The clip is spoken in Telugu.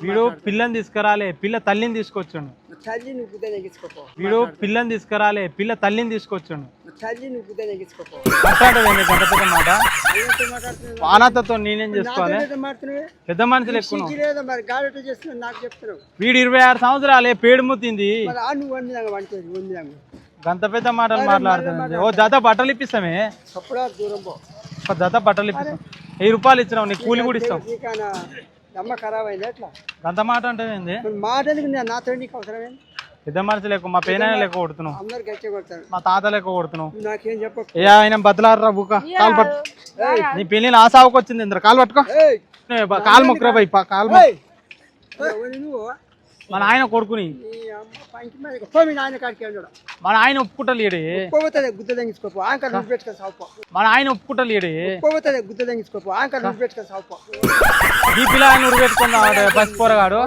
వీడు పిల్లని తీసుకురాలే, పిల్ల తల్లిని తీసుకొచ్చాడు. తల్లి నువ్వు గుద్ద నెగించుకోపో. వీడు పిల్లని తీసుకురాలే, పిల్ల తల్లిని తీసుకొచ్చాడు. తల్లి నువ్వు గుద్ద నెగించుకోపో. మాట్లాడేది గంట పెద్ద మాట. పానాతతో నేనేం చేసుకోవాలి? పెద్ద మనుషులు ఎక్కువ. మరి గాడి చేస్తున్నావు నాకు చెప్తున్నావు. వీడు 26 సంవత్సరాలే పేడు ముత్తింది. నువ్వు వండిదాங்க వండుతుంది గంత పెద్ద మాటలు మాట్లాడుతుంది. ఓ జత బట్టలు ఇప్పిస్తామే. దూరం పో. ఒక జత బట్టలు ఇప్పిస్తాం. 1000 రూపాయలు ఇచ్చినావు, నీకు కూలి కూడా ఇస్తాం. అమ్మ ఖరాబ్ అయింది ఎట్లా గంత మాట అంటే ఏంది? మాట నాతో నీకు అవసరమేంది? పెద్ద మనుషులు ఎక్కువ, మా పేనాయన లెక్క కొడుతున్నావు, అందరు గట్టి కొడతారు, మా తాత లెక్క కొడుతున్నావు. నాకేం చెప్పకు. ఏ ఆయన బతలాడరా బుక్క, కాలు పట్టు. నీ పెళ్లి నా సావుకు వచ్చింది ఇంద్ర, కాలు పట్టుకో. కాలు మొక్కరా బై, కాలు నువ్వు మన ఆయన కొడుకుని. మన ఆయన ఒప్పుకుంటలేడు. గుద్ద తెంగించుకోపో. ఆంకర్ నువ్వు పెట్టుకొని సావుపో. మన ఆయన ఒప్పుకుంటలేడు. గుద్ద తెంగించుకోపో. ఆంకర్ నువ్వు పెట్టుకొని సావుపో. ఈ పిల్ల ఆయన ఉరి పెట్టుకుందాం పసిపోరగాడు.